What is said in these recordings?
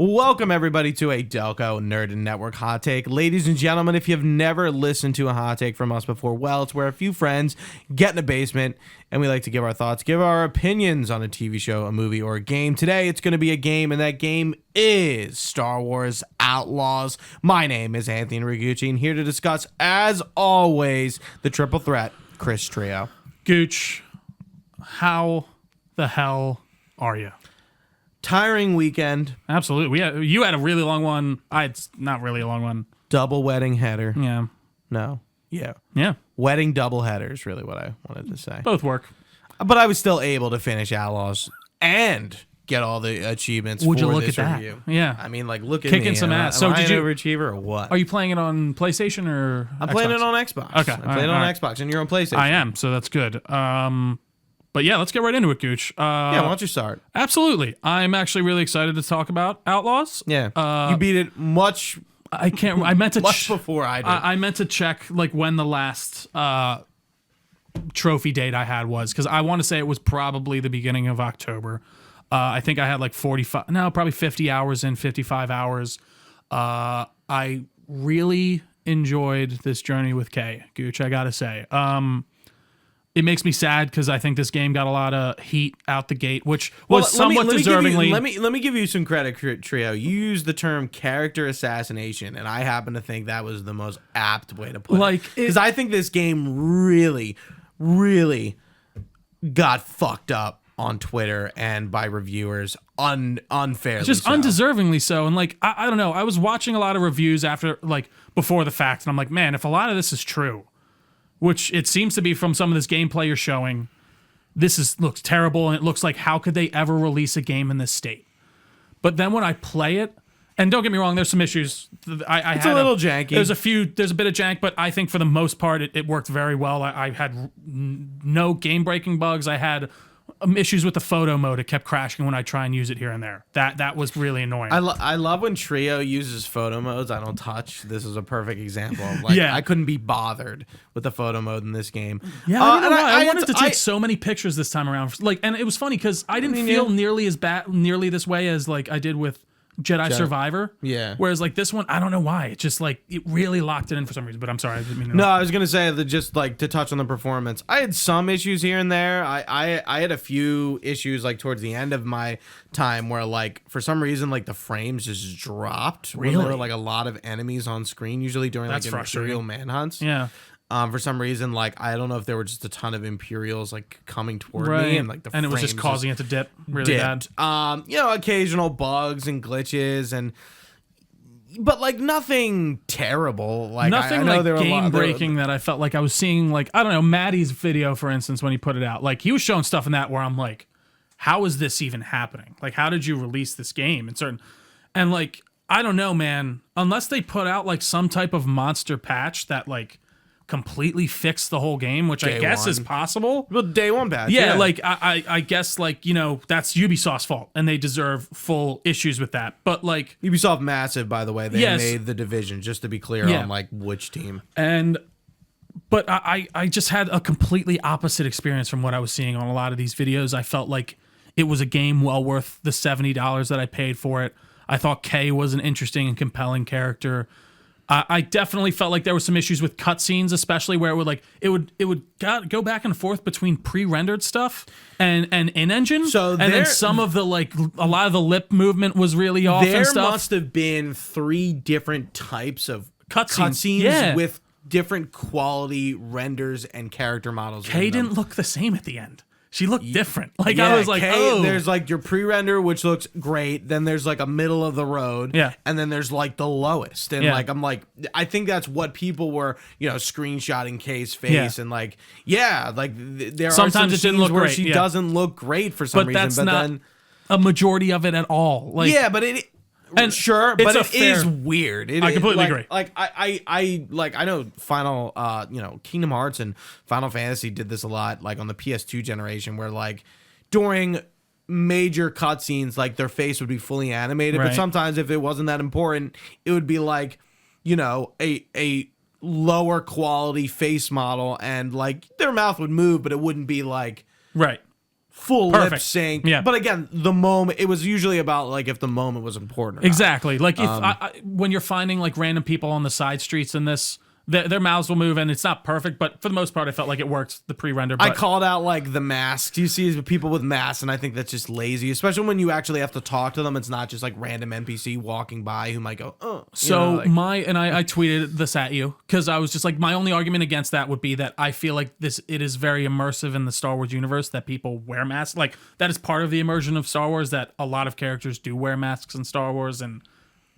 Welcome, everybody, to a Delco Nerd and Network Hot Take. Ladies and gentlemen, if you've never listened to a hot take from us before, well, it's where a few friends get in a basement and we like to give our thoughts, give our opinions on a TV show, a movie, or a game. Today, it's going to be a game, and that game is Star Wars Outlaws. My name is Anthony Ragucci, and here to discuss, as always, the triple threat, Chris Trio. Gooch, how the hell are you? Tiring weekend. Absolutely. You had a really long one. It's not really a long one. Double wedding header. Yeah. No. Yeah. Yeah. Wedding double header is really what I wanted to say. Both work. But I was still able to finish Outlaws and get all the achievements Would for you look this at that? review. Yeah. I mean, like, look at Kicking me. some ass. Am So I did an you overachiever or what? Are you playing it on PlayStation or I'm Xbox? playing it on Xbox. Okay. I play it on Xbox, and you're on PlayStation. I am, so that's good. But yeah, let's get right into it, Gooch. Yeah, why don't you start? Absolutely. I'm actually really excited to talk about Outlaws. Yeah. You beat it much I meant to much before I did. I meant to check like when the last trophy date I had was, because I want to say it was probably the beginning of October. I think I had like 50 hours in, 55 hours. I really enjoyed this journey with Kay, Gooch, I gotta say. It makes me sad because I think this game got a lot of heat out the gate, which was somewhat deservingly. Let me give you some credit, Trio. You used the term character assassination, and I happen to think that was the most apt way to put it. Because I think this game really, really got fucked up on Twitter and by reviewers unfairly. Just so. undeservingly so. And like, I don't know. I was watching a lot of reviews before the fact, and I'm like, man, if a lot of this is true, which it seems to be from some of this gameplay you're showing, looks terrible, and it looks like, how could they ever release a game in this state? But then when I play it, and don't get me wrong, there's some issues. It's a little janky. There's a bit of jank, but I think for the most part, it worked very well. I had no game-breaking bugs. I had issues with the photo mode. It kept crashing when I try and use it here and there. That was really annoying. I love when Trio uses photo modes I don't touch. This is a perfect example of I couldn't be bothered with the photo mode in this game. Yeah, I wanted to take so many pictures this time around. And it was funny because I didn't feel nearly this way as like I did with Jedi Survivor. Yeah. Whereas like this one, I don't know why. It just like it really locked it in for some reason. But I'm sorry, I didn't mean to. No, I was gonna say that just like to touch on the performance. I had some issues here and there. I had a few issues like towards the end of my time where like for some reason like the frames just dropped. Really? When there were like a lot of enemies on screen, usually during That's like Imperial manhunts. Yeah. For some reason, like I don't know if there were just a ton of Imperials like coming toward me, and like it was just causing it to dip really bad. Occasional bugs and glitches, but like nothing terrible. Like nothing I know like game breaking that I felt like I was seeing. Like I don't know, Maddie's video, for instance, when he put it out, like he was showing stuff in that where I'm like, how is this even happening? Like, how did you release this game? And like I don't know, man. Unless they put out like some type of monster patch that like completely fix the whole game, which I guess is possible. Well, day one patch. Yeah, like I guess like, that's Ubisoft's fault and they deserve full issues with that. But like Ubisoft massive, by the way. They made The Division, just to be clear on like which team. But I just had a completely opposite experience from what I was seeing on a lot of these videos. I felt like it was a game well worth the $70 that I paid for it. I thought Kay was an interesting and compelling character. I definitely felt like there were some issues with cutscenes, especially where it would go back and forth between pre-rendered stuff and in-engine. And then some of the a lot of the lip movement was really off and stuff. There must have been 3 different types of cutscenes with different quality renders and character models. Kay didn't look the same at the end. She looked different. I was like, Kay, there's like your pre-render, which looks great. Then there's like a middle of the road. Yeah. And then there's like the lowest. And I think that's what people were, screenshotting Kay's face. And there sometimes are some it didn't look where great. she doesn't look great for some reason. That's not a majority of it at all. But it is weird. I completely agree. I know Kingdom Hearts and Final Fantasy did this a lot, like on the PS2 generation, where like during major cutscenes, like their face would be fully animated, but sometimes if it wasn't that important, it would be like, a lower quality face model, and like their mouth would move, but it wouldn't be like full lip Perfect. sync. Yeah. But again, the moment, it was usually about like if the moment was important or not. Exactly. Like if when you're finding like random people on the side streets in this, their mouths will move and it's not perfect, but for the most part, I felt like it worked. The pre-render. I called out like the masks. You see people with masks, and I think that's just lazy, especially when you actually have to talk to them. It's not just like random NPC walking by who might go, oh. So I tweeted this at you because I was just like, my only argument against that would be that I feel like it is very immersive in the Star Wars universe that people wear masks. Like that is part of the immersion of Star Wars, that a lot of characters do wear masks in Star Wars, and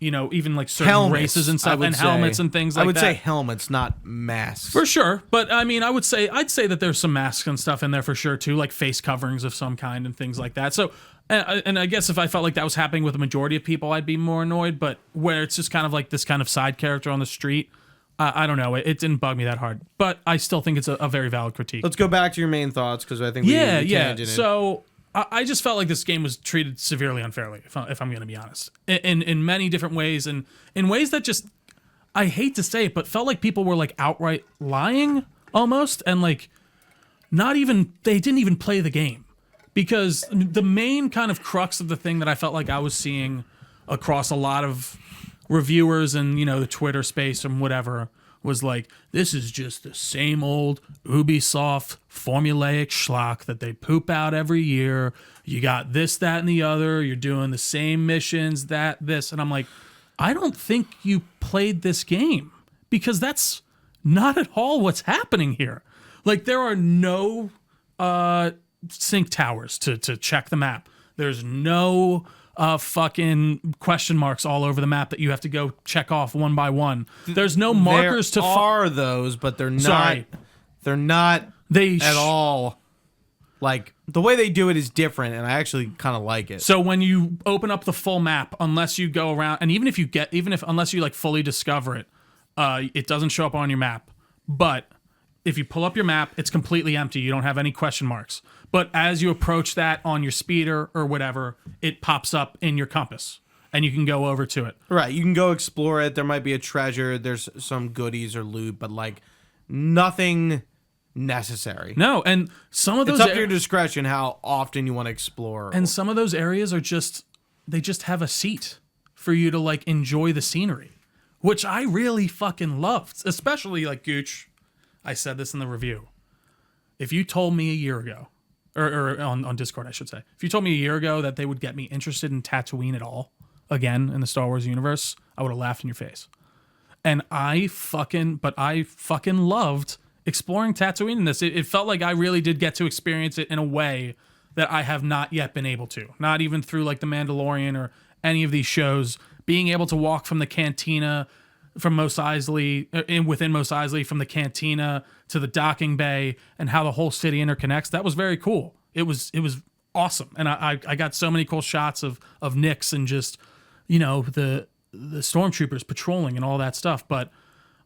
even like certain helmets, races and stuff, and helmets and things like that. I would say helmets, not masks. For sure. But I mean, I'd say that there's some masks and stuff in there for sure too, like face coverings of some kind and things like that. So, and I guess if I felt like that was happening with a majority of people, I'd be more annoyed. But where it's just kind of like this kind of side character on the street, I don't know. It didn't bug me that hard. But I still think it's a very valid critique. Let's go back to your main thoughts, because I think we tangented. So I just felt like this game was treated severely unfairly, if I'm going to be honest, in many different ways, and in ways that just, I hate to say it, but felt like people were like outright lying almost, and like they didn't even play the game, because the main kind of crux of the thing that I felt like I was seeing across a lot of reviewers and the Twitter space and whatever was like, this is just the same old Ubisoft formulaic schlock that they poop out every year. You got this, that, and the other. You're doing the same missions, this. And I'm like, I don't think you played this game, because that's not at all what's happening here. Like, there are no sync towers to check the map. There's no fucking question marks all over the map that you have to go check off one by one. There's no markers there are those, but they're not. Sorry. They're not at all. Like, the way they do it is different, and I actually kind of like it. So when you open up the full map, unless you go around, and unless you like fully discover it, it doesn't show up on your map. But if you pull up your map, it's completely empty. You don't have any question marks. But as you approach that on your speeder or whatever, it pops up in your compass, and you can go over to it. Right, you can go explore it. There might be a treasure. There's some goodies or loot, but like nothing necessary. No, and some of those... It's up to your discretion how often you want to explore. And some of those areas are they just have a seat for you to like enjoy the scenery, which I really fucking loved. Especially like Gooch, I said this in the review. If you told me a year ago, or on Discord, I should say, if you told me a year ago that they would get me interested in Tatooine at all again in the Star Wars universe, I would have laughed in your face. And I fucking loved exploring Tatooine in this. It felt like I really did get to experience it in a way that I have not yet been able to. Not even through like The Mandalorian or any of these shows. Being able to walk from the cantina from Mos Eisley, within Mos Eisley, from the cantina to the docking bay, and how the whole city interconnects. That was very cool. It was awesome, and I got so many cool shots of Nix and just the stormtroopers patrolling and all that stuff. But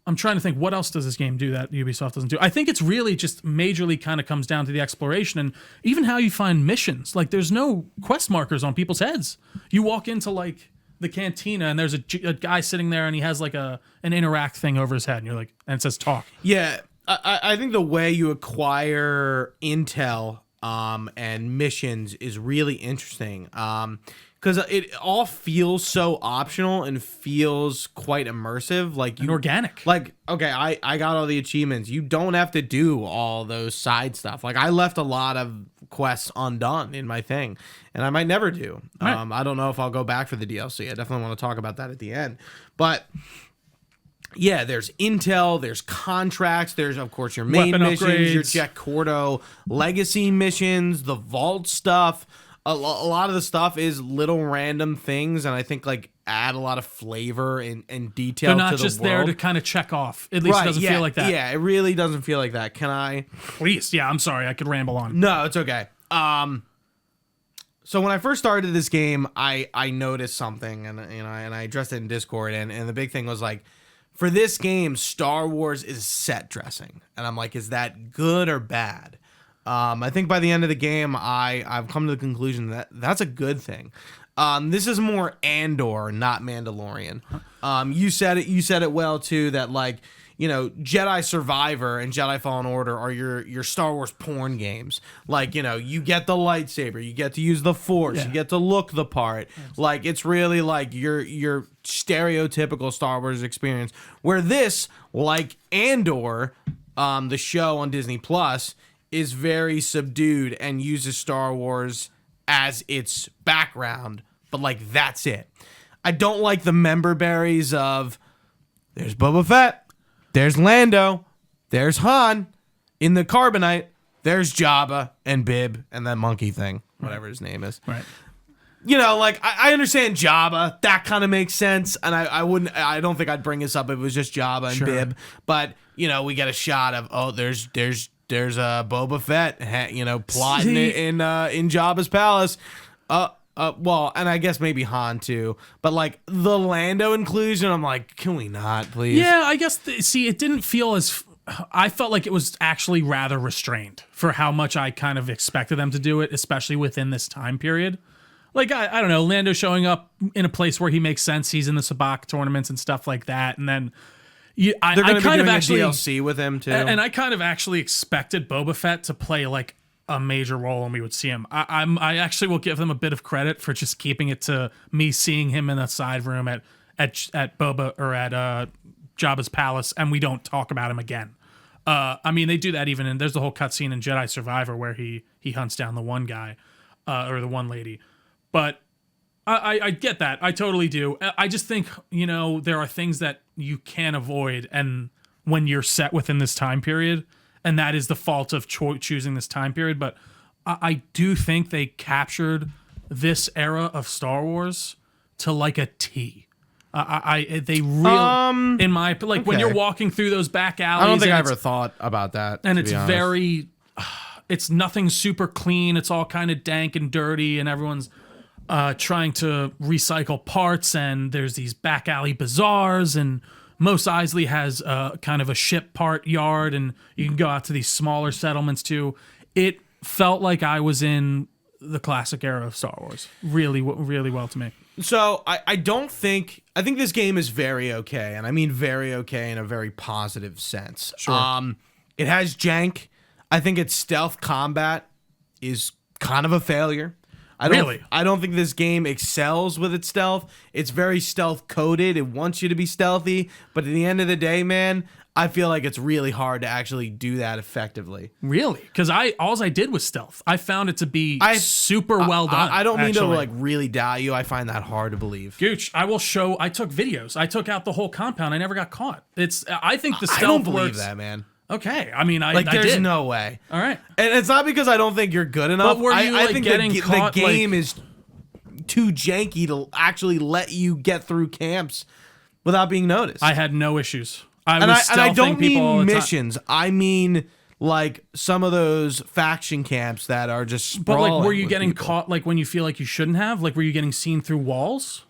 I'm trying to think, what else does this game do that Ubisoft doesn't do? I think it's really just majorly kind of comes down to the exploration and even how you find missions. Like, there's no quest markers on people's heads. You walk into like the cantina and there's a guy sitting there and he has like an interact thing over his head, and you're like, and it says talk. Yeah, I think the way you acquire intel and missions is really interesting. Because it all feels so optional and feels quite immersive, and organic. Like, okay, I got all the achievements. You don't have to do all those side stuff. Like, I left a lot of quests undone in my thing, and I might never do. Right. I don't know if I'll go back for the DLC. I definitely want to talk about that at the end. But yeah, there's intel, there's contracts, there's of course your main Weapon missions, upgrades. your Jet Cordo legacy missions, the vault stuff. A lot of the stuff is little random things, and I think like add a lot of flavor and detail. They're not to the just world. there to kind of check off. At least it doesn't feel like that. Yeah, it really doesn't feel like that. Can I? Please. Yeah, I'm sorry. I could ramble on. No, it's okay. So when I first started this game, I noticed something, and I addressed it in Discord, and the big thing was like, for this game, Star Wars is set dressing, and I'm like, is that good or bad? I think by the end of the game, I've come to the conclusion that that's a good thing. This is more Andor, not Mandalorian. You said it well too, that like Jedi Survivor and Jedi Fallen Order are your Star Wars porn games. Like, you get the lightsaber, you get to use the Force, you get to look the part. Like, it's really like your stereotypical Star Wars experience. Where this, like Andor, the show on Disney Plus, is very subdued and uses Star Wars as its background, but like that's it. I don't like the member berries of there's Boba Fett, there's Lando, there's Han in the Carbonite, there's Jabba and Bib and that monkey thing, whatever his name is. Right. Like I understand Jabba, that kind of makes sense, and I don't think I'd bring this up if it was just Jabba and Bib, but we get a shot of there's Boba Fett, plotting it in Jabba's palace. Well, and I guess maybe Han too, but like the Lando inclusion, I'm like, can we not, please? Yeah, I guess. It didn't feel as. I felt like it was actually rather restrained for how much I kind of expected them to do it, especially within this time period. Like, I don't know, Lando showing up in a place where he makes sense. He's in the Sabacc tournaments and stuff like that, and then. They're going to be doing a DLC with him too, and I kind of actually expected Boba Fett to play like a major role when we would see him. I actually will give them a bit of credit for just keeping it to me seeing him in a side room at Boba or at Jabba's palace, and we don't talk about him again. I mean, they do that even in there's the whole cutscene in Jedi Survivor where he hunts down the one guy or the one lady, but. I get that. I totally do. I just think, there are things that you can't avoid and when you're set within this time period, and that is the fault of choosing this time period. But I do think they captured this era of Star Wars to like a T. They really, in my, like when you're walking through those back alleys. I don't think I ever thought about that. And it's very, it's nothing super clean. It's all kind of dank and dirty and everyone's, trying to recycle parts, and there's these back alley bazaars, and Mos Eisley has kind of a ship part yard, and you can go out to these smaller settlements too. It felt like I was in the classic era of Star Wars, really, really well to me. So I think this game is very okay, and I mean very okay in a very positive sense. Sure. It has jank. I think its stealth combat is kind of a failure. I don't think this game excels with its stealth. It's very stealth coded. It wants you to be stealthy, but at the end of the day, man, I feel like it's really hard to actually do that effectively. Really? Because all I did was stealth. I found it to be super well done. I don't mean to like really doubt you. I find that hard to believe. Gooch, I will show. I took videos. I took out the whole compound. I never got caught. I think the stealth I don't believe works. that, man. Okay, I mean, I there's did. no way. All right, and it's not because I don't think you're good enough. But were you I think caught, the game is too janky to actually let you get through camps without being noticed. I had no issues. I don't mean missions. I mean like some of those faction camps that are just sprawling. But like, were you getting caught like when you feel like you shouldn't have? Like, were you getting seen through walls?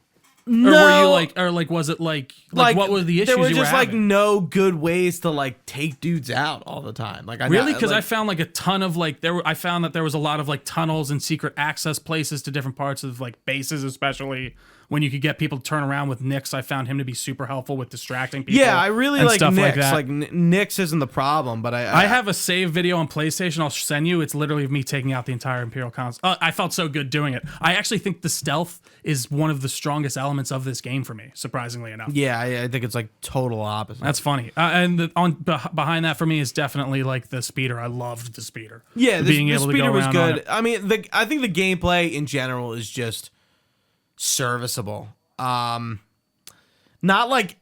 No. Or were you was it like what were the issues? There were you just were like having? no good ways to like take dudes out all the time. Like really, because I found like a ton of like I found that there was a lot of like tunnels and secret access places to different parts of like bases, especially when you could get people to turn around with Nyx. I found him to be super helpful with distracting people. Yeah, I really like Nyx. Like Nyx isn't the problem, but I have a save video on PlayStation. I'll send you. It's literally of me taking out the entire Imperial console. I felt so good doing it. I actually think the stealth is one of the strongest elements of this game for me, surprisingly enough. Yeah, I think it's like total opposite. That's funny. And behind that for me is definitely like the speeder. I loved the speeder. Yeah, the able speeder to go was around good. I mean, I think the gameplay in general is just serviceable. Not like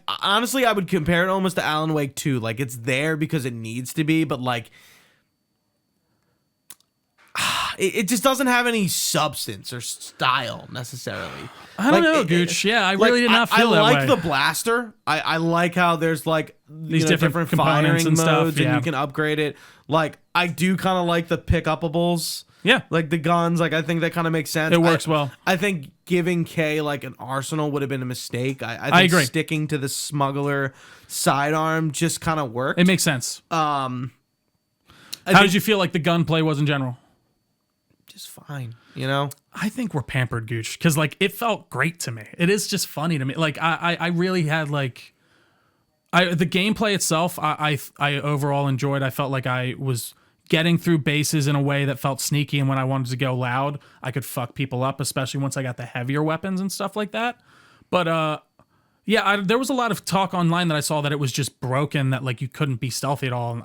honestly, I would compare it almost to Alan Wake 2. Like, it's there because it needs to be, but like it just doesn't have any substance or style necessarily. I don't know, Gooch. Yeah, I really did not feel that way. I like the blaster. I like how there's like these different components firing and stuff, modes, and you can upgrade it. Like, I do kind of like the pick-upables. Yeah. Like the guns, like I think that kind of makes sense. It works well. I think giving Kay like an arsenal would have been a mistake. I think agree. Sticking to the smuggler sidearm just kind of worked. It makes sense. How did you feel like the gunplay was in general? Just fine, you know? I think we're pampered, Gooch, because like it felt great to me. It is just funny to me. Like I really had like The gameplay itself, I overall enjoyed. I felt like I was getting through bases in a way that felt sneaky, and when I wanted to go loud, I could fuck people up, especially once I got the heavier weapons and stuff like that. But yeah, there was a lot of talk online that I saw that it was just broken, that like you couldn't be stealthy at all. And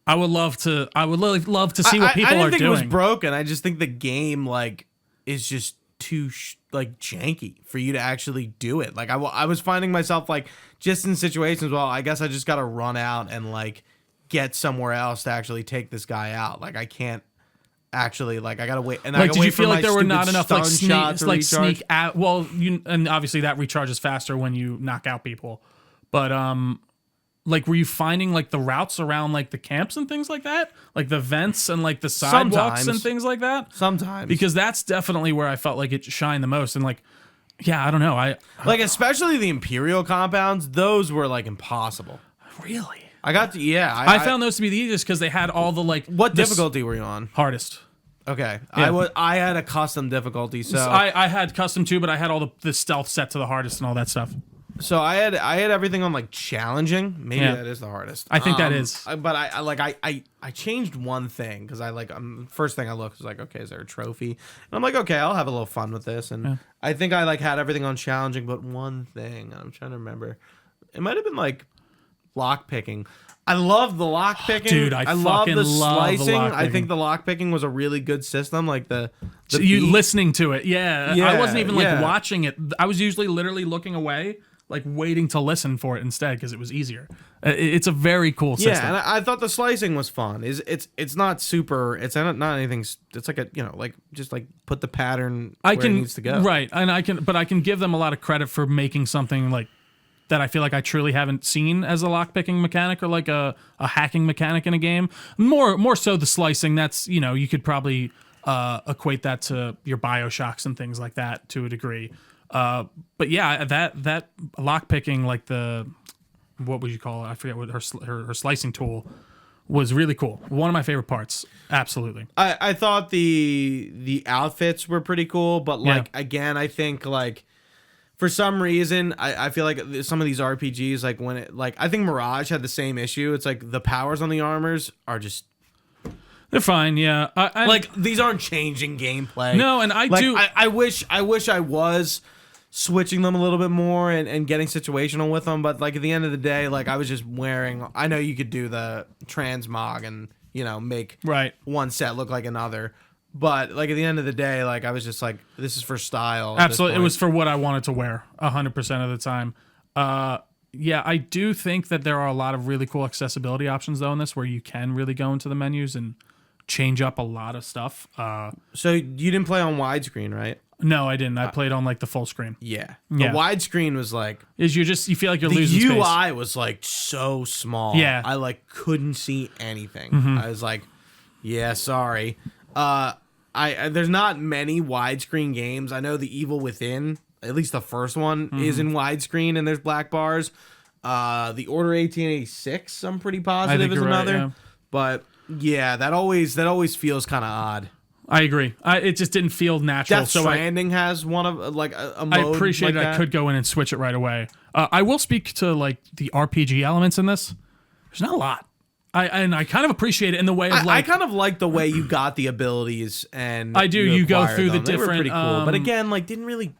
I would love to see what people I didn't are think doing. it was broken. I just think the game like is just too like janky for you to actually do it. Like I was finding myself like just in situations, well, I guess I just got to run out and like get somewhere else to actually take this guy out. Like I can't actually, like I gotta wait. And like, I gotta did wait you feel for like my there were stupid not enough like stun shot to recharge? sneak out? Well, and obviously that recharges faster when you knock out people. But like, were you finding like the routes around like the camps and things like that, like the vents and like the sidewalks and things like that? Sometimes, because that's definitely where I felt like it shined the most. And like, yeah, I don't know, like especially the Imperial compounds, those were like impossible. Really. I got to, yeah. I found those to be the easiest because they had all the like. What difficulty were you on? Hardest. Okay, Yeah. I had a custom difficulty, so I had custom too, but I had all the stealth set to the hardest and all that stuff. So I had everything on like challenging. Maybe Yeah. that is the hardest. I think that is. But I changed one thing because I like first thing I looked was like, okay, is there a trophy? And I'm like, okay, I'll have a little fun with this. And I think I like had everything on challenging, but one thing I'm trying to remember, it might have been like lock picking. I love the lock picking, dude. I love fucking the love the slicing. lock I think the lock picking was a really good system. Like the so you beat. listening to it, yeah. I wasn't even like yeah. watching it. I was usually literally looking away, like waiting to listen for it instead because it was easier. It's a very cool system. Yeah, and I thought the slicing was fun. It's not super. It's not anything. It's like a like just like put the pattern where it needs to go. Right, and I can give them a lot of credit for making something like that. I feel like I truly haven't seen as a lockpicking mechanic or like a hacking mechanic in a game. More so the slicing. That's you could probably equate that to your BioShocks and things like that to a degree. But yeah, that lockpicking, like the, what would you call it? I forget what her slicing tool was really cool. One of my favorite parts. Absolutely. I thought the outfits were pretty cool, but like again, I think like for some reason I feel like some of these RPGs, like when it like I think Mirage had the same issue. It's like the powers on the armors are just. They're fine, yeah. Like these aren't changing gameplay. No, and I do. I wish I was switching them a little bit more and getting situational with them, but like at the end of the day, like I was just wearing. I know you could do the transmog and make one set look like another, but like at the end of the day, like I was just like, this is for style. Absolutely, it was for what I wanted to wear 100% of the time. Yeah, I do think that there are a lot of really cool accessibility options though in this, where you can really go into the menus and change up a lot of stuff. So you didn't play on widescreen, right? No, I didn't. I played on like the full screen. Yeah. The widescreen was like, you feel like you're the losing space. The UI was like so small. Yeah. I like couldn't see anything. Mm-hmm. I was like, yeah, sorry. There's not many widescreen games. I know The Evil Within, at least the first one, is in widescreen and there's black bars. The Order 1886, I'm pretty positive, is another. Right, yeah. But yeah, that always feels kind of odd. I agree. It just didn't feel natural. Death Stranding has one of like a mode. I appreciate like I could go in and switch it right away. I will speak to like the RPG elements in this. There's not a lot. I kind of appreciate it in the way of like I kind of like the way you got the abilities and I do. You go through the them. They were different. pretty cool, but again, like didn't really.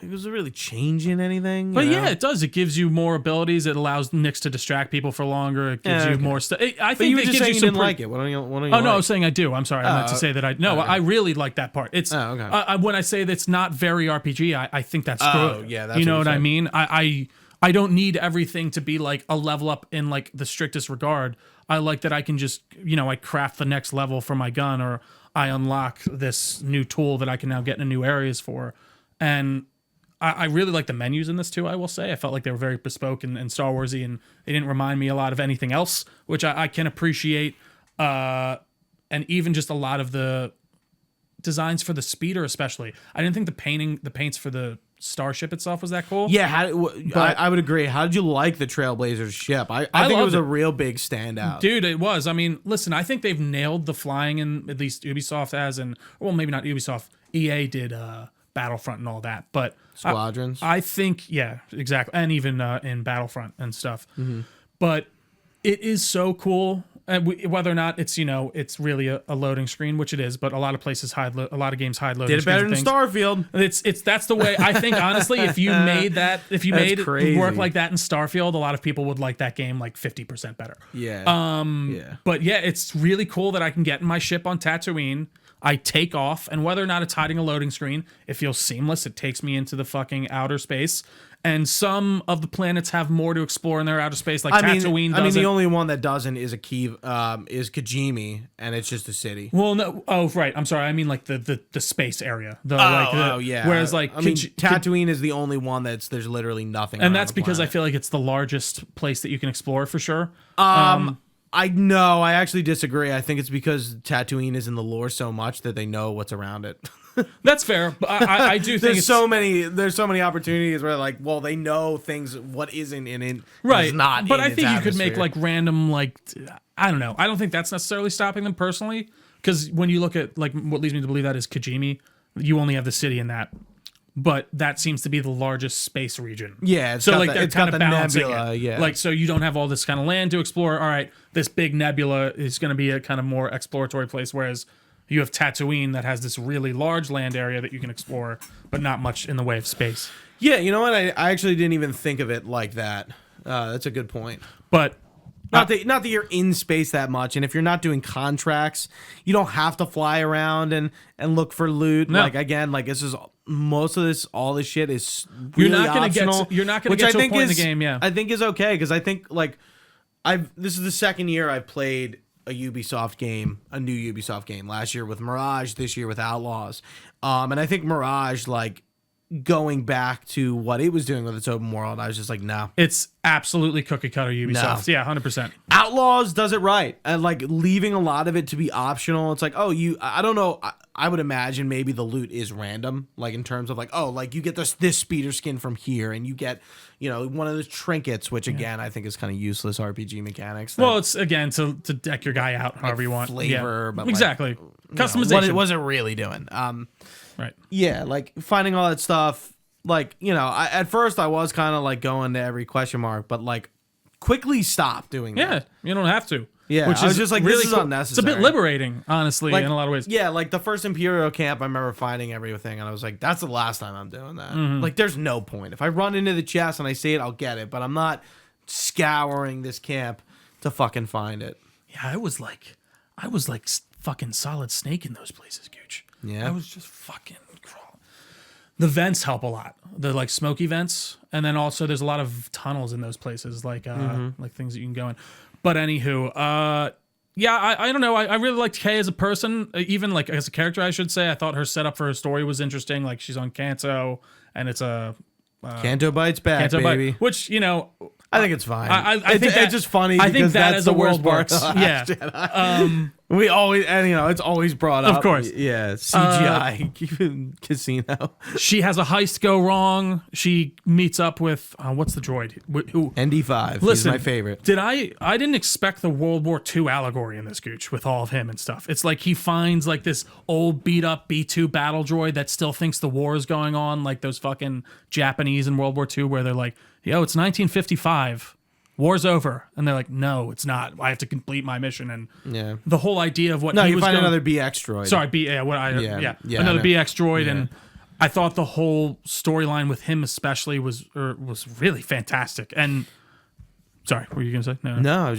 It was really changing anything. But yeah, it does. It gives you more abilities. It allows Nyx to distract people for longer. It gives you more stuff. I think you were it just gives saying you you some didn't like it. What do you no, like? I was saying I do. I'm sorry. I meant to say that I no. I really like that part. It's okay. When I say that's not very RPG, I think that's good. Yeah, that's you know what I mean. I don't need everything to be like a level up in like the strictest regard. I like that I can just I craft the next level for my gun, or I unlock this new tool that I can now get into new areas for, and I really like the menus in this too, I will say. I felt like they were very bespoke and Star Warsy, and they didn't remind me a lot of anything else, which I can appreciate. And even just a lot of the designs for the speeder especially. I didn't think the paints for the starship itself was that cool. Yeah, I would agree. How did you like the Trailblazers ship? I think it was a real big standout. Dude, it was. I mean, listen, I think they've nailed the flying, in at least Ubisoft has, and well, maybe not Ubisoft. EA did Battlefront and all that. But Squadrons. I think, yeah, exactly. And even in Battlefront and stuff. But it is so cool. Whether or not it's it's really a loading screen, which it is, but a lot of places a lot of games hide loading Did it screens. better than Starfield. It's that's the way I think. Honestly, if you made it work like that in Starfield, a lot of people would like that game like 50% better. Yeah. But yeah, it's really cool that I can get in my ship on Tatooine. I take off, and whether or not it's hiding a loading screen, it feels seamless. It takes me into the fucking outer space. And some of the planets have more to explore in their outer space, like Tatooine doesn't. I mean, the only one that doesn't is is Kajimi, and it's just a city. Well, no. Oh, right. I'm sorry. I mean, like the space area. Yeah. Whereas, like, Tatooine is the only one there's literally nothing. And that's because I feel like it's the largest place that you can explore for sure. I know. I actually disagree. I think it's because Tatooine is in the lore so much that they know what's around it. That's fair, but I do think there's so many opportunities where like, well, they know things what isn't in it, right? Is not, but in I think its you could make atmosphere. like random like I don't know. I don't think that's necessarily stopping them personally, because when you look at like what leads me to believe that is Kajimi, you only have the city in that, but that seems to be the largest space region. Yeah, so like they're kind of balancing nebula, it. yeah. Like so you don't have all this kind of land to explore. All right, this big nebula is going to be a kind of more exploratory place, whereas you have Tatooine that has this really large land area that you can explore, but not much in the way of space. Yeah, you know what? I actually didn't even think of it like that. That's a good point. But not that you're in space that much, and if you're not doing contracts, you don't have to fly around and look for loot. No. Like again, like this is most of this, all this shit is really you're not going to optional, get to a which point in the game. Yeah, I think is okay because I think like this is the second year I've played a Ubisoft game, a new Ubisoft game. Last year with Mirage, this year with Outlaws. And I think Mirage, like, going back to what it was doing with its open world, I was just like, no. It's absolutely cookie cutter Ubisoft. No. Yeah, 100%. Outlaws does it right. And, like, leaving a lot of it to be optional. It's like, I don't know. I would imagine maybe the loot is random, like, in terms of, like, like, you get this speeder skin from here, and you get, one of those trinkets, which, again, I think is kind of useless RPG mechanics. Well, it's, again, to deck your guy out however you want. Flavor, yeah. but exactly. Customization. What was it really doing? Right. Yeah, like, finding all that stuff, like, at first I was kind of, like, going to every question mark, but, like, quickly stop doing that. Yeah, you don't have to. Yeah, which I was is just like, really this is cool. unnecessary. It's a bit liberating, honestly, like, in a lot of ways. Yeah, like the first Imperial camp, I remember finding everything, and I was like, that's the last time I'm doing that. Like, there's no point. If I run into the chest and I see it, I'll get it, but I'm not scouring this camp to fucking find it. Yeah, I was like fucking Solid Snake in those places, Gooch. Yeah. I was just fucking crawling. The vents help a lot. The like smoky vents, and then also there's a lot of tunnels in those places, like things that you can go in. But anywho, yeah, I don't know. I really liked Kay as a person, even like as a character, I should say. I thought her setup for her story was interesting. Like she's on Kanto, and it's a Canto Bites back, baby. Which I think it's fine. I think it's just funny. I think that that's as the the world worst works. part. Yeah. We always, and it's always brought up. Of course. Yeah. CGI casino. She has a heist go wrong. She meets up with what's the droid? Who? ND5. Listen, He's my favorite. I didn't expect the World War II allegory in this Gooch with all of him and stuff. It's like he finds like this old beat up B2 battle droid that still thinks the war is going on, like those fucking Japanese in World War II where they're like, yo, it's 1955. War's over. And they're like, no, it's not. I have to complete my mission. And the whole idea of what No, he you was find going, another BX droid. Sorry, another BX droid. Yeah. And I thought the whole storyline with him especially was really fantastic. And sorry, what were you gonna say? No, I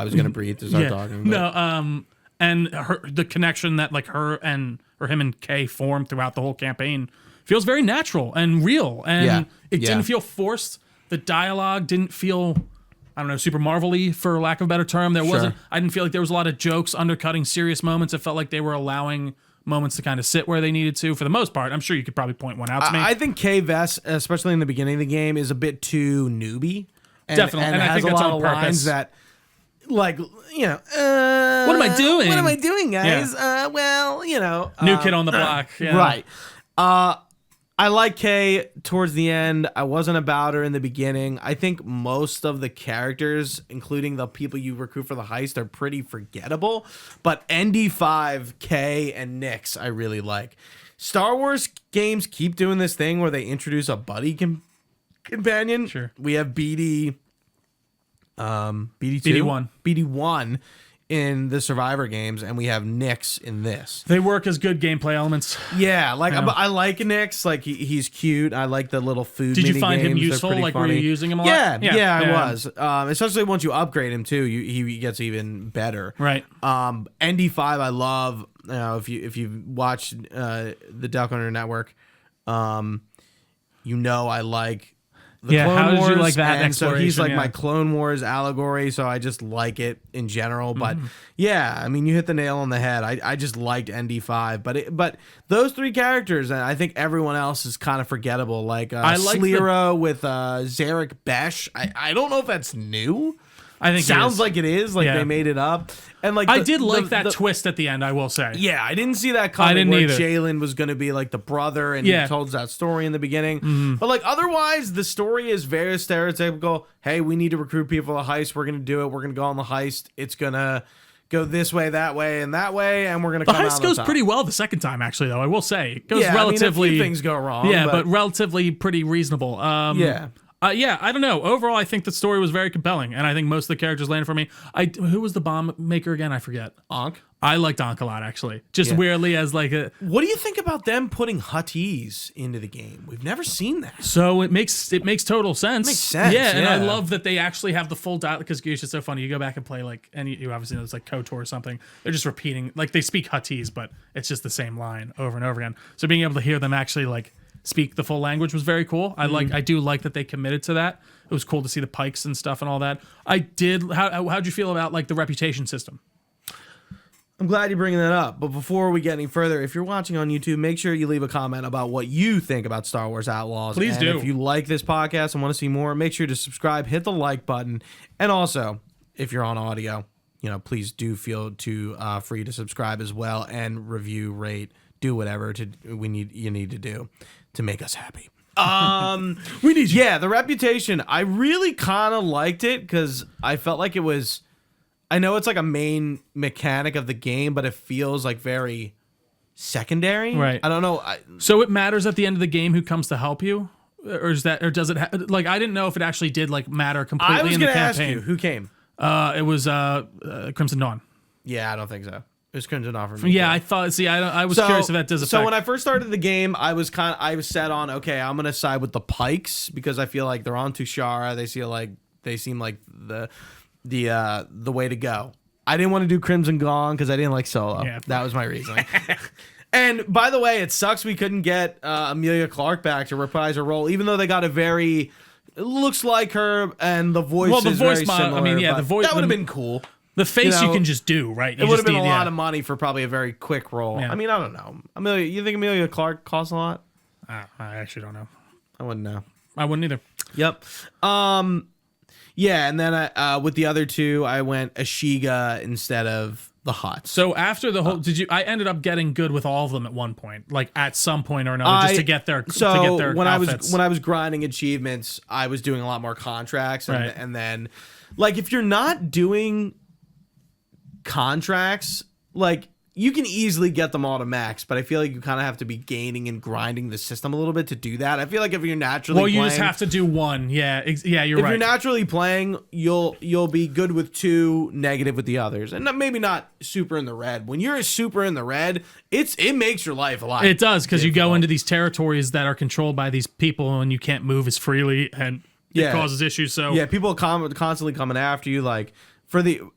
was gonna breathe to start talking. But. No, and the connection that like her and or him and Kay formed throughout the whole campaign feels very natural and real, and it didn't feel forced. The dialogue didn't feel, I don't know, super Marvel-y, for lack of a better term. There wasn't. I didn't feel like there was a lot of jokes undercutting serious moments. It felt like they were allowing moments to kind of sit where they needed to. For the most part, I'm sure you could probably point one out to me. I think Kay Vess, especially in the beginning of the game, is a bit too newbie. Definitely, and I think that's on purpose. Lines that, like, what am I doing? What am I doing, guys? New kid on the block. Yeah. Right. I like Kay towards the end. I wasn't about her in the beginning. I think most of the characters, including the people you recruit for the heist, are pretty forgettable. But ND5, Kay, and Nyx, I really like. Star Wars games keep doing this thing where they introduce a buddy companion. Sure. We have BD, BD2, BD1. BD1 in the Survivor games, and we have Nyx in this. They work as good gameplay elements. Yeah, like I like Nyx. Like he's cute. I like the little food. Did you find him mini-games. useful? They're pretty Like funny. were you using him a lot? Yeah, I was. Especially once you upgrade him too, he gets even better. Right. ND5 I love. You know, if you've watched the Delco Network, you know I like the Clone how Wars, did you like that and so he's exploration? like Yeah. my Clone Wars allegory, so I just like it in general. But yeah, I mean, you hit the nail on the head. I just liked ND5, but those three characters, and I think everyone else is kind of forgettable. Like I like Slira with Zarek Besh. I don't know if that's new. I think Sounds like it is. Like Yeah. they made it up. And like I did like that twist at the end, I will say. Yeah, I didn't see that coming. I didn't where either. Jalen was going to be like the brother, and he told that story in the beginning. But like otherwise, the story is very stereotypical. Hey, we need to recruit people to heist. We're going to do it. We're going to go on the heist. It's going to go this way, that way, and that way, and we're going to The come out heist on goes top. pretty well the second time, actually, though. I will say. It goes Yeah, relatively. I mean, a few things go wrong. Yeah, but relatively pretty reasonable. Yeah. Yeah, I don't know. Overall, I think the story was very compelling, and I think most of the characters landed for me. Who was the bomb maker again? I forget. Ankh. I liked Ankh a lot, actually. Just weirdly as like a. What do you think about them putting Huttese into the game? We've never seen that. So it makes total sense. Makes sense, Yeah, and I yeah. love that they actually have the full dial because Gears is so funny. You go back and play like, and you obviously know it's like KOTOR or something. They're just repeating, like they speak Huttese, but it's just the same line over and over again. So being able to hear them actually like speak the full language was very cool. I do like that they committed to that. It was cool to see the pikes and stuff and all that. I did. How'd you feel about like the reputation system? I'm glad you're bringing that up. But before we get any further, if you're watching on YouTube, make sure you leave a comment about what you think about Star Wars Outlaws. Please and do. If you like this podcast and want to see more, make sure to subscribe, hit the like button, and also, if you're on audio, please do feel free to subscribe as well and review, rate, do whatever you need to do to make us happy. We need you. Yeah, the reputation. I really kind of liked it because I felt like it was. I know it's like a main mechanic of the game, but it feels like very secondary. Right. I don't know. So it matters at the end of the game who comes to help you, or does it? Like I didn't know if it actually did like matter completely I was in the going to ask campaign. you who came. It was Crimson Dawn. Yeah, I don't think so. It was Crimson Dawn for me. Yeah, I thought. See, I was curious if that does affect. So when I first started the game, I was set on okay. I'm gonna side with the Pikes because I feel like they're on Tushara. They seem like the way to go. I didn't want to do Crimson Dawn because I didn't like Solo. Yeah. That was my reasoning. And by the way, it sucks we couldn't get Amelia Clark back to reprise her role, even though they got a very looks like her and the voice. Well, the is voice very mod- I similar. mean, yeah, but the voice- that would have been cool. the face you can just do right. It would have been a lot of money for probably a very quick role. Yeah. I mean, I don't know. Amelia, you think Amelia Clark costs a lot? I actually don't know. I wouldn't know. I wouldn't either. Yep. Yeah, and then with the other two, I went Ashiga instead of the Hutts. So after the whole, I ended up getting good with all of them at one point, like at some point or another, just to get their when outfits. I was grinding achievements, I was doing a lot more contracts, and, Right. and then like if you're not doing contracts, like you can easily get them all to max, but I feel like you kind of have to be gaining and grinding the system a little bit to do that. I feel like if you're naturally well, you playing, just have to do one. Yeah, you're if right. you're naturally playing, you'll be good with two, negative with the others, and maybe not super in the red. When you're super in the red, it makes your life a lot. It does, because you go into these territories that are controlled by these people, and you can't move as freely, and it causes issues. So yeah, people constantly coming after you. Like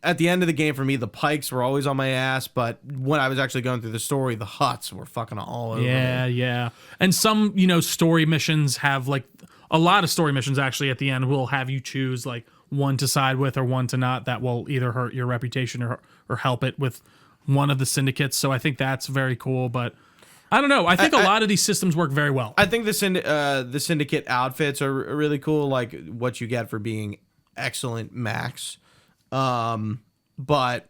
at the end of the game, for me, the Pikes were always on my ass, but when I was actually going through the story, the Hutts were fucking all over me. Yeah. And some, story missions have like a lot of story missions actually at the end will have you choose like one to side with or one to not. That will either hurt your reputation or help it with one of the syndicates. So I think that's very cool. But I don't know. I think a lot of these systems work very well. I think the syndicate outfits are really cool, like what you get for being excellent max. But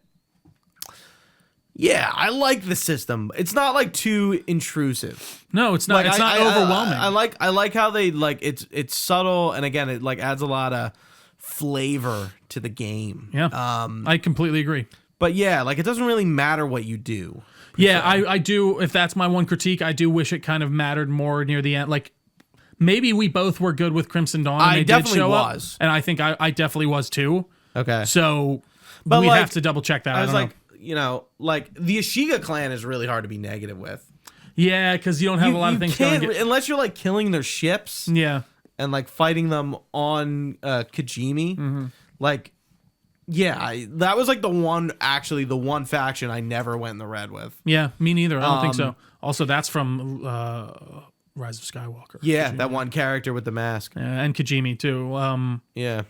yeah, I like the system. It's not like too intrusive. No, it's not. Like, it's not overwhelming. I like how they like it's subtle, and again, it like adds a lot of flavor to the game. Yeah. I completely agree. But yeah, like it doesn't really matter what you do. Yeah, I do. If that's my one critique, I do wish it kind of mattered more near the end. Like, maybe we both were good with Crimson Dawn. And I they definitely did show was. up, and I think I definitely was too. Okay. So, But we like, have to double check that. I was don't like, know. you know, like the Ashiga clan is really hard to be negative with. Yeah, because you don't have a lot of things going. Unless you're like killing their ships. Yeah. And like fighting them on Kajimi. Like, yeah, that was like the one faction I never went in the red with. Yeah, me neither. I don't think so. Also, that's from Rise of Skywalker. Yeah, Kajimi. that one character with the mask. And Kajimi too. Yeah.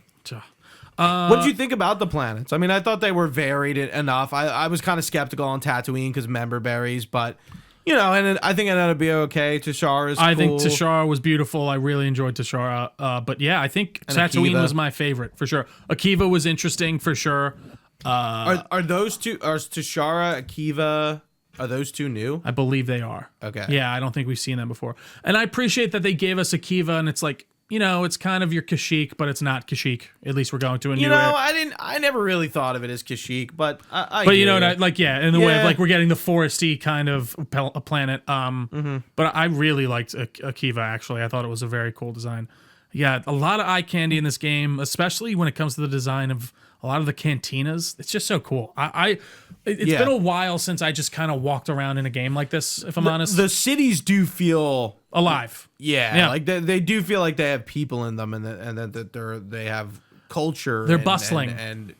Uh, What did you think about the planets? I mean, I thought they were varied enough. I was kind of skeptical on Tatooine because member berries, but you know, and I think it ended up being okay. Tashara's I cool. think Tashara was beautiful. I really enjoyed Tashara. But yeah, I think And Tatooine Akiva. was my favorite for sure. Akiva was interesting for sure. Are those two? Are Tashara, Akiva? Are those two new? I believe they are. Okay. Yeah, I don't think we've seen them before. And I appreciate that they gave us Akiva, and it's like, you know, it's kind of your Kashyyyk, but it's not Kashyyyk. At least we're going to a new You know, era. I never really thought of it as Kashyyyk, but I But you hear know, you. like, yeah, in the way of Yeah. like we're getting the foresty kind of a planet. But I really liked Akiva, actually. I thought it was a very cool design. Yeah, a lot of eye candy in this game, especially when it comes to the design of a lot of the cantinas. It's just so cool. It's Yeah. been a while since I just kind of walked around in a game like this, if I'm honest. The cities do feel Alive. Yeah, like they do feel like they have people in them, and that they have culture. They're and, bustling.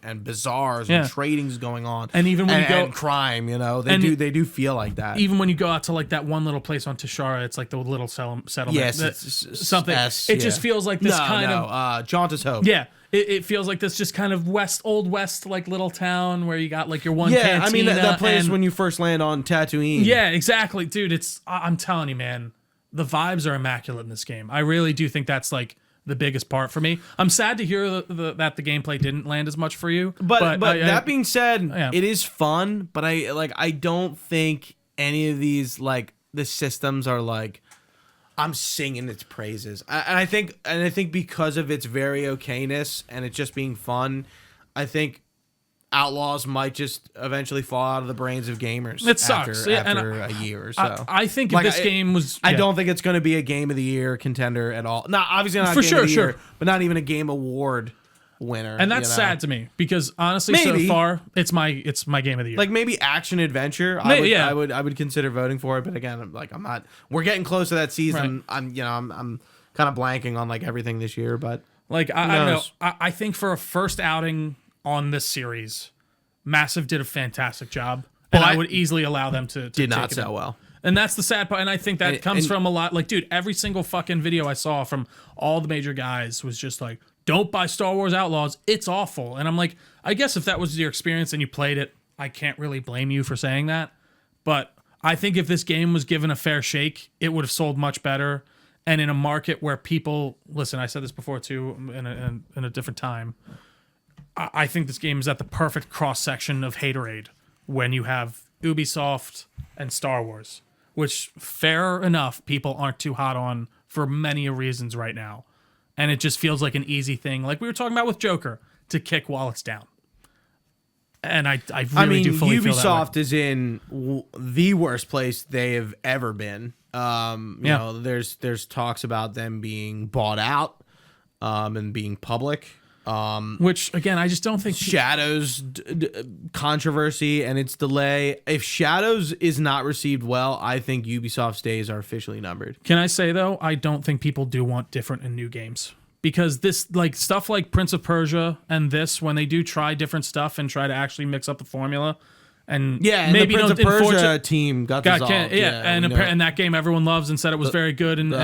and bazaars Yeah. and tradings going on, And even when you go- and crime, you know, And they do feel like that. Even when you go out to like that one little place on Tashara, it's like the little settlement. Yes, that- it's something. S, It just yeah. feels like this kind of Jauntus Hope. yeah. It feels like this just kind of old west like little town where you got like your one Yeah, cantina. I mean that place and- when you first land on Tatooine. yeah, exactly, dude. I'm telling you, man, the vibes are immaculate in this game. I really do think that's like the biggest part for me. I'm sad to hear that the gameplay didn't land as much for you. But that being said, Yeah. it is fun. But I don't think any of these like the systems are like I'm singing its praises. And I think because of its very okayness and it just being fun, I think Outlaws might just eventually fall out of the brains of gamers. It sucks. after, Yeah, and after a year or so. I think if Like, this game was, I yeah. don't think it's going to be a game of the year contender at all. Not obviously not For a game sure, of the year, sure. but not even a game award winner. And that's you know? sad to me because honestly, Maybe. so far it's my game of the year. Like maybe action adventure. Maybe, yeah. I would consider voting for it, but again, I'm not. We're getting close to that season. Right. I'm kind of blanking on like everything this year, but like I don't know. knows? I think for a first outing on this series, Massive did a fantastic job, and I But would easily allow them to did take not it. sell well. And that's the sad part. And I think that comes and- from a lot. Like, dude, every single fucking video I saw from all the major guys was just like, "Don't buy Star Wars Outlaws. It's awful." And I'm like, I guess if that was your experience and you played it, I can't really blame you for saying that. But I think if this game was given a fair shake, it would have sold much better. And in a market where people listen, I said this before too in a different time. I think this game is at the perfect cross section of haterade when you have Ubisoft and Star Wars, which fair enough, people aren't too hot on for many reasons right now. And it just feels like an easy thing, like we were talking about with Joker, to kick while it's down. And I really do fully feel that way. Ubisoft is in the worst place they have ever been. You know, there's talks about them being bought out, and being public. Which again, I just don't think Shadows controversy and its delay. If Shadows is not received well, I think Ubisoft's days are officially numbered. Can I say though, I don't think people do want different and new games. Because this, like stuff like Prince of Persia and this, when they do try different stuff and try to actually mix up the formula, and Yeah, and maybe the Prince of Persia unfortunate- team got got dissolved. and that game everyone loves and said it was very good. And what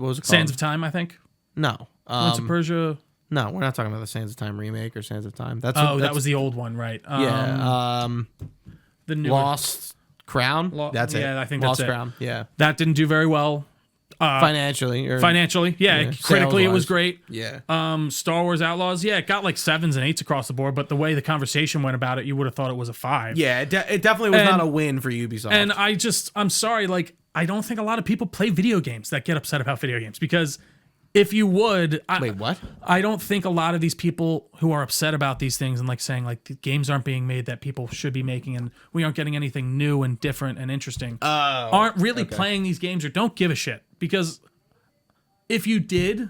was it called? Sands of Time, I think. No. Prince of Persia. No, we're not talking about the Sands of Time remake or Sands of Time. That was the old one, right? The new Lost Crown. That's it. Yeah, I think Lost that's it. Crown. Yeah. That didn't do very well Financially. yeah, critically it was sales-wise. great. Yeah. Star Wars Outlaws, yeah, it got like 7s and 8s across the board, but the way the conversation went about it, you would have thought it was a 5. Yeah, it definitely was And- not a win for Ubisoft. And I'm sorry, like, I don't think a lot of people play video games that get upset about video games because If you would, Wait, what? I don't think a lot of these people who are upset about these things and like saying like the games aren't being made that people should be making and we aren't getting anything new and different and interesting aren't really playing these games or don't give a shit. Because if you did,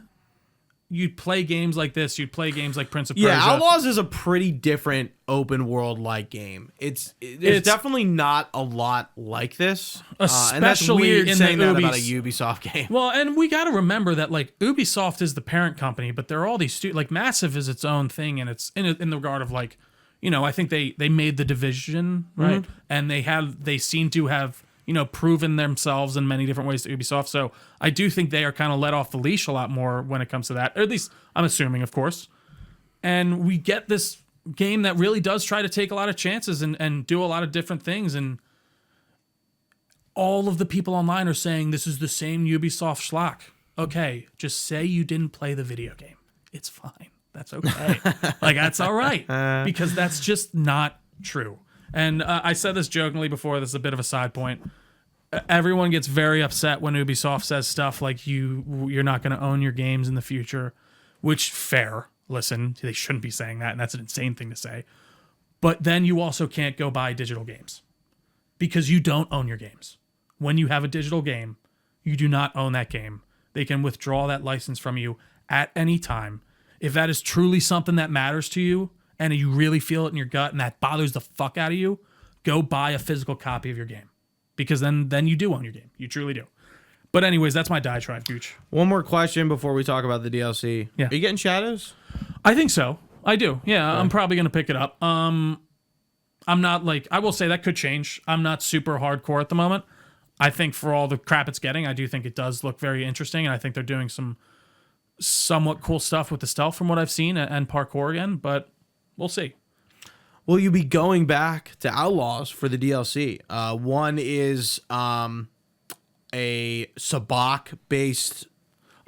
you'd play games like this. You'd play games like Prince of Persia. Yeah, Outlaws is a pretty different open world like game. It's definitely not a lot like this. Especially and that's weird in saying the that about a Ubisoft game. Well, and we got to remember that like Ubisoft is the parent company, but there are all these like Massive is its own thing, and it's in the regard of like, you know, I think they made The Division, right, and they seem to have, you know, proven themselves in many different ways to Ubisoft. So I do think they are kind of let off the leash a lot more when it comes to that, or at least I'm assuming, of course. And we get this game that really does try to take a lot of chances and do a lot of different things. And all of the people online are saying this is the same Ubisoft schlock. Okay, just say you didn't play the video game. It's fine. That's okay. Like, that's all right. Because that's just not true. And I said this jokingly before. This is a bit of a side point. Everyone gets very upset when Ubisoft says stuff like you're not going to own your games in the future, which fair. Listen, they shouldn't be saying that, and that's an insane thing to say. But then you also can't go buy digital games because you don't own your games. When you have a digital game, you do not own that game. They can withdraw that license from you at any time. If that is truly something that matters to you, and you really feel it in your gut and that bothers the fuck out of you, go buy a physical copy of your game. Because then you do own your game. You truly do. But anyways, that's my diatribe, Gooch. One more question before we talk about the DLC. Yeah. Are you getting Shadows? I think so. I do. Yeah, I'm probably going to pick it up. I'm not like, I will say that could change. I'm not super hardcore at the moment. I think for all the crap it's getting, I do think it does look very interesting. And I think they're doing some somewhat cool stuff with the stealth from what I've seen and parkour again. But we'll see. Will you be going back to Outlaws for the DLC? One is a Sabak-based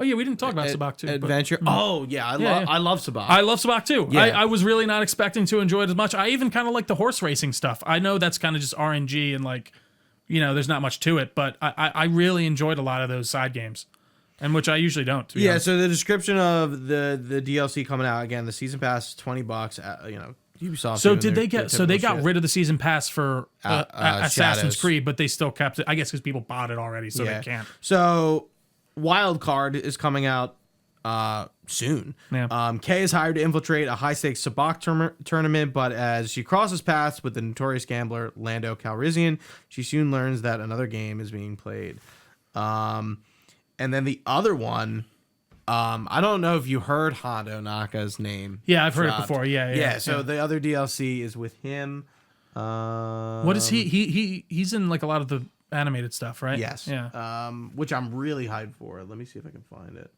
Oh, yeah, we didn't talk about Sabak, too. adventure. Oh, yeah, I love Sabak. I love Sabak, too. Yeah. I was really not expecting to enjoy it as much. I even kind of like the horse racing stuff. I know that's kind of just RNG and, like, you know, there's not much to it, but I really enjoyed a lot of those side games, and which I usually don't. To be honest. So the description of the DLC coming out, again, the season pass is $20, you know, Ubisoft. So did they get? So they got rid of the season pass for Assassin's Shadows. Creed, but they still kept it. I guess because people bought it already, so they can't. So Wild Card is coming out soon. Yeah. Kay is hired to infiltrate a high-stakes Sabak tournament, but as she crosses paths with the notorious gambler Lando Calrissian, she soon learns that another game is being played. And then the other one, I don't know if you heard Hondo Naka's name. Yeah, I've heard it before. Yeah. So the other DLC is with him. What is he? He's in like a lot of the animated stuff, right? Yes. Yeah. Which I'm really hyped for. Let me see if I can find it.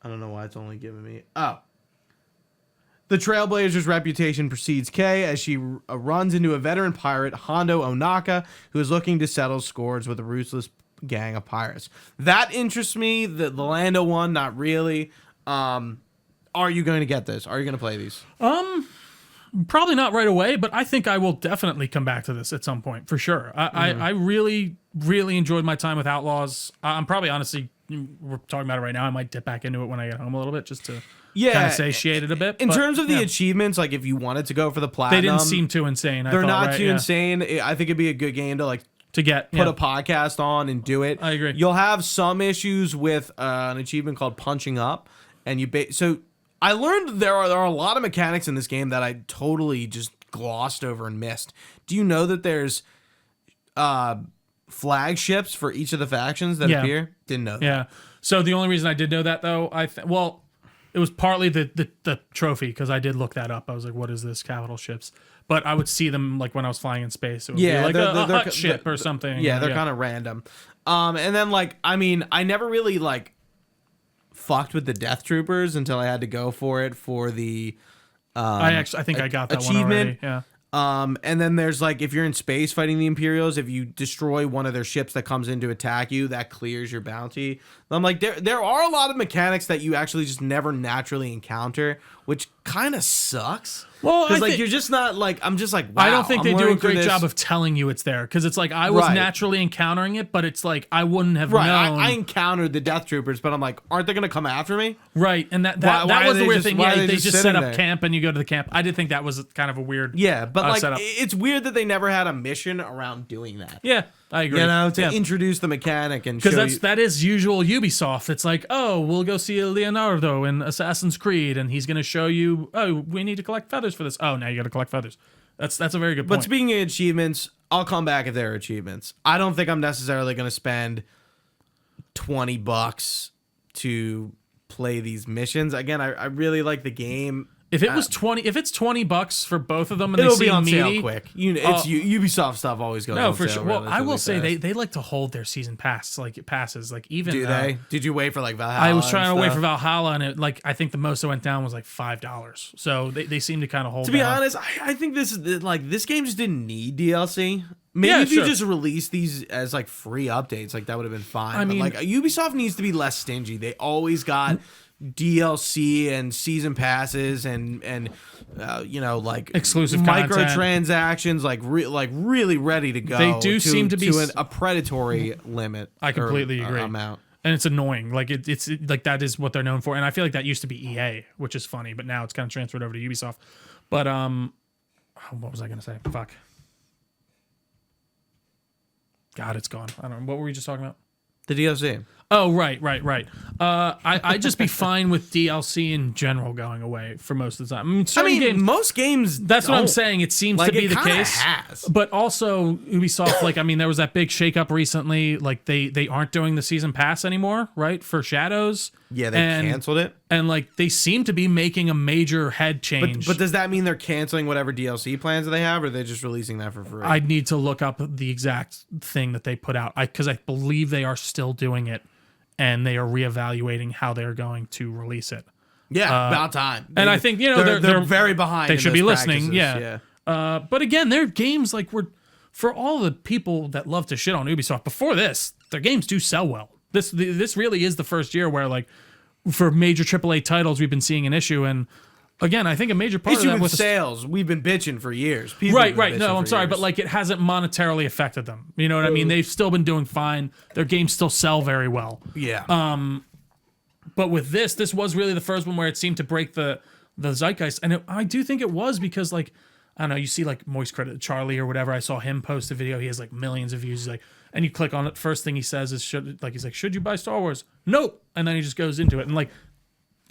I don't know why it's only giving me. Oh. The Trailblazer's reputation precedes Kay as she runs into a veteran pirate, Hondo Onaka, who is looking to settle scores with a ruthless gang of pirates. That interests me. The Lando one, not really. Are you going to get this? Are you going to play these? Probably not right away, but I think I will definitely come back to this at some point for sure. I really, really enjoyed my time with Outlaws. I'm probably honestly, we're talking about it right now. I might dip back into it when I get home a little bit just to kind of satiate it a bit. In terms of the achievements, like if you wanted to go for the platinum, they didn't seem too insane. They're not too insane. I think it'd be a good game to put a podcast on and do it. I agree. You'll have some issues with an achievement called punching up, and so I learned there are a lot of mechanics in this game that I totally just glossed over and missed. Do you know that there's flagships for each of the factions that appear? Didn't know that. Yeah. So the only reason I did know that though, it was partly the trophy because I did look that up. I was like, what is this? Capital ships. But I would see them like when I was flying in space. It would be like a hut ship or something. Yeah, they're kind of random. And then I never really fucked with the Death Troopers until I had to go for it for the I think I got that achievement. One already. Yeah. And then there's if you're in space fighting the Imperials, if you destroy one of their ships that comes in to attack you, that clears your bounty. I'm like, there are a lot of mechanics that you actually just never naturally encounter, which kind of sucks. Well, because like you're just not like I'm just like wow, I don't think I'm they do a learning through great this. job of telling you it's there because it's like I was Right. naturally encountering it, but it's like I wouldn't have Right, known. I encountered the Death Troopers, but I'm like, aren't they gonna come after me? Right, and that Why was are the they weird just- thing. why are Yeah, they they just just set sitting up there? camp and you go to the camp. I did think that was kind of a weird. Yeah, but like setup. it's weird that they never had a mission around doing that. Yeah, I agree. You know, to Yeah. introduce the mechanic and show Because you. that is usual Ubisoft. It's like, oh, we'll go see Leonardo in Assassin's Creed, and he's going to show you, oh, we need to collect feathers for this. Oh, now you got to collect feathers. That's a very good point. But speaking of achievements, I'll come back if there are achievements. I don't think I'm necessarily going to spend $20 to play these missions. Again, I really like the game. if it's $20 for both of them, and It'll they be seem on meaty, sale quick. Ubisoft stuff always goes no, on for sale sure. Well, I will relatively say fast. they like to hold their season passes, like even. Do they? Did you wait for like Valhalla? I was trying and to wait stuff? for Valhalla, and it like I think the most that went down was like $5. So they seem to kind of hold. To be down. honest, I think this is like this game just didn't need DLC. Maybe Yeah, if you sure. just release these as like free updates, like that would have been fine. I mean- but like Ubisoft needs to be less stingy. They always got DLC and season passes and you know like Exclusive content. microtransactions, like really ready to go. They do seem to be a predatory limit. I completely or agree. Amount. And it's annoying. Like it's like that is what they're known for. And I feel like that used to be EA, which is funny, but now it's kind of transferred over to Ubisoft. But what was I gonna say? Fuck. God, it's gone. I don't know. What were we just talking about? The DLC. Oh, right. I'd just be fine with DLC in general going away for most of the time. I mean, certain games, most games. that's what I'm don't. saying. It seems Like, to be it the kinda case. has. But also Ubisoft, like, I mean, there was that big shakeup recently. Like they aren't doing the season pass anymore, right? For Shadows. Yeah, they And- canceled it. And like they seem to be making a major head change. But does that mean they're canceling whatever DLC plans they have, or are they just releasing that for free? I'd need to look up the exact thing that they put out because I believe they are still doing it, and they are reevaluating how they're going to release it. Yeah, about time. And I think they're very behind. They in should be those listening. practices, Yeah. But again, their games like were for all the people that love to shit on Ubisoft. Before this, their games do sell well. This really is the first year where like for major AAA titles we've been seeing an issue. And again, I think a major part Issue of that with was sales. We've been bitching for years. People Right. have been bitching No, I'm for sorry, years. but like it hasn't monetarily affected them. You know what I mean? They've still been doing fine. Their games still sell very well. yeah, But with this was really the first one where it seemed to break the zeitgeist, and I do think it was because like I don't know, you see like Moist Credit Charlie or whatever. I saw him post a video. He has like millions of views. He's like, and you click on it. First thing he says is should you buy Star Wars? Nope. And then he just goes into it, and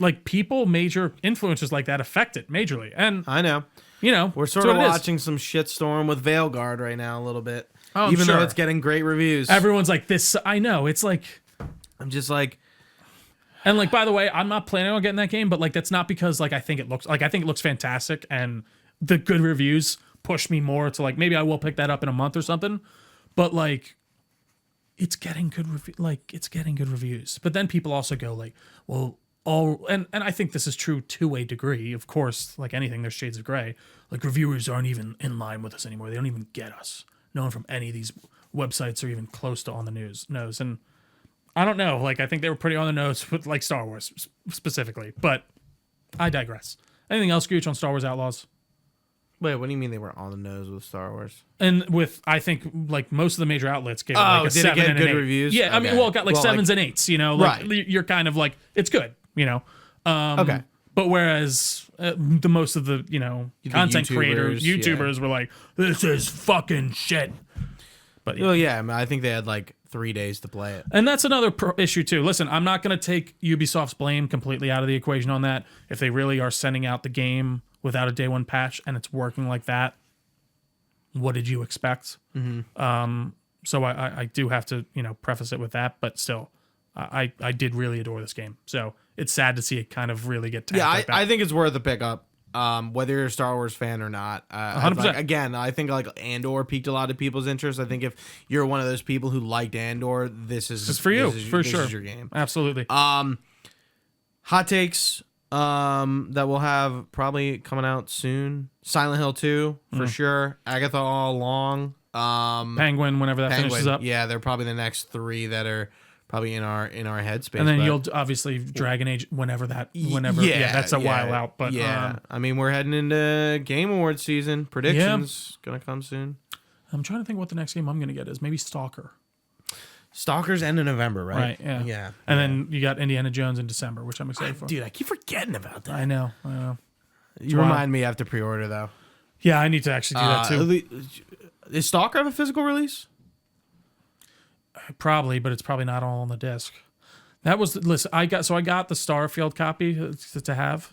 like people, major influencers like that affect it majorly. And I know. you know We're sort it's of what it is. watching some shitstorm with Veilguard right now a little bit. Oh, I'm even though sure. it's getting great reviews. Everyone's like this. I know it's like. I'm just like, And like, by the way, I'm not planning on getting that game, but like, that's not because like I think it looks fantastic, and the good reviews push me more to like maybe I will pick that up in a month or something. But like, it's getting good reviews. But then people also go like, well, and I think this is true to a degree. Of course, like anything, there's shades of gray. Like reviewers aren't even in line with us anymore. They don't even get us. No one from any of these websites are even close to on the knows. And I don't know. Like, I think they were pretty on the nose with like Star Wars specifically, but I digress. Anything else, Gooch, on Star Wars Outlaws? wait, what do you mean they were on the nose with Star Wars? And with, I think, like most of the major outlets gave it Oh, like a did it 7 get and an good 8. reviews? Yeah, I mean, Okay. well, it got like Well, 7s and 8s, you know? Like, Right. you're kind of like, it's good, you know? Okay. But whereas the most of the, you know, content creators, YouTubers were like, this is fucking shit. But yeah. Well, yeah, I mean, I think they had like 3 days to play it. And that's another issue too. Listen, I'm not going to take Ubisoft's blame completely out of the equation on that. If they really are sending out the game without a day one patch and it's working like that, what did you expect? Mm-hmm. So I do have to, you know, preface it with that, but still, I did really adore this game. So it's sad to see it kind of really get tanked Yeah, like that. I think it's worth a pickup, whether you're a Star Wars fan or not. 100%. Like, again, I think like Andor piqued a lot of people's interest. I think if you're one of those people who liked Andor, this is for you, for this sure. is your game. Absolutely. Hot takes that we'll have probably coming out soon. Silent Hill 2 for sure. Agatha All Along. Penguin, whenever that finishes up. Yeah, they're probably the next 3 that are probably in our headspace. And then but- you'll obviously Dragon Age whenever yeah, that's a while out. But I mean, we're heading into Game Awards season. Predictions gonna come soon. I'm trying to think what the next game I'm gonna get is. Maybe Stalker. Stalker's end of November, right? Right. Yeah. Yeah. And then you got Indiana Jones in December, which I'm excited for. Dude, I keep forgetting about that. I know. You remind me I have to pre-order though. Yeah, I need to actually do that too. Does Stalker have a physical release? Probably, but it's probably not all on the disc. That was listen. I got the Starfield copy to have,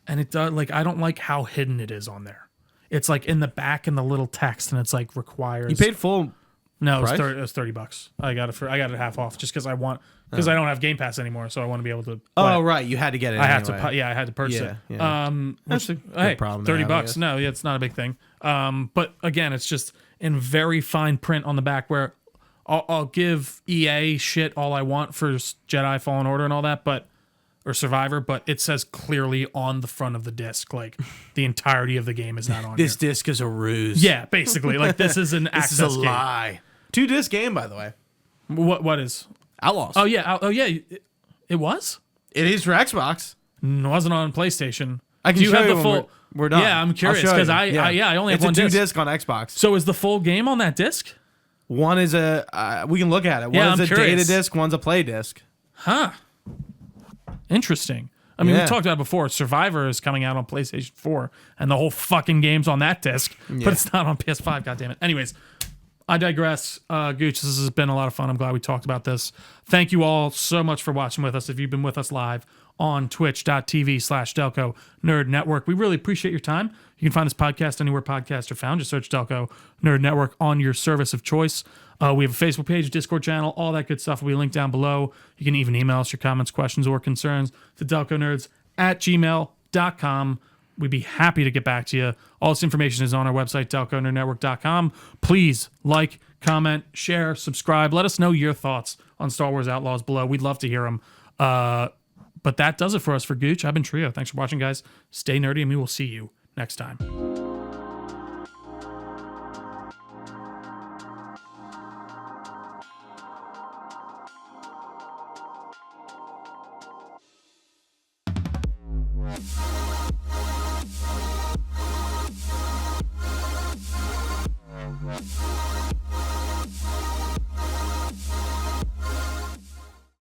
and it does I don't like how hidden it is on there. It's like in the back in the little text, and it's like requires. You paid full. No, price? it was $30. I got it half off just because I don't have Game Pass anymore, so I want to be able to. Oh right, you had to get it. I had to. I had to purchase it. Yeah. That's a good problem to have, I $30. guess. No, yeah, it's not a big thing. But again, it's just in very fine print on the back where I'll give EA shit all I want for Jedi Fallen Order and all that, or Survivor, but it says clearly on the front of the disc, like the entirety of the game is not on This here. disc is a ruse. Yeah, basically, like this is an This access is a game. lie. 2-disc game, by the way. What is? Outlaws. Oh yeah, it was. It is for Xbox. It wasn't on PlayStation. I can Do you show have you the when full? we're done. Yeah, I'm I'll curious show because you. I only have It's one a disc. 2-disc on Xbox. So is the full game on that disc? One is a we can look at it. One Yeah, is I'm a curious. data disc. One's a play disc. Huh. Interesting. I mean, we Yeah. talked about it before. Survivor is coming out on PlayStation 4, and the whole fucking game's on that disc, but it's not on PS5. God damn it. Anyways, I digress. Gooch, this has been a lot of fun. I'm glad we talked about this. Thank you all so much for watching with us. If you've been with us live on twitch.tv/Delco Nerd Network, we really appreciate your time. You can find this podcast anywhere podcasts are found. Just search Delco Nerd Network on your service of choice. We have a Facebook page, Discord channel, all that good stuff will be linked down below. You can even email us your comments, questions, or concerns to delconerds@gmail.com. We'd be happy to get back to you. All this information is on our website, delconerdnetwork.com. Please like, comment, share, subscribe. Let us know your thoughts on Star Wars Outlaws below. We'd love to hear them. But that does it for us for Gooch. I've been Trio. Thanks for watching, guys. Stay nerdy, and we will see you next time.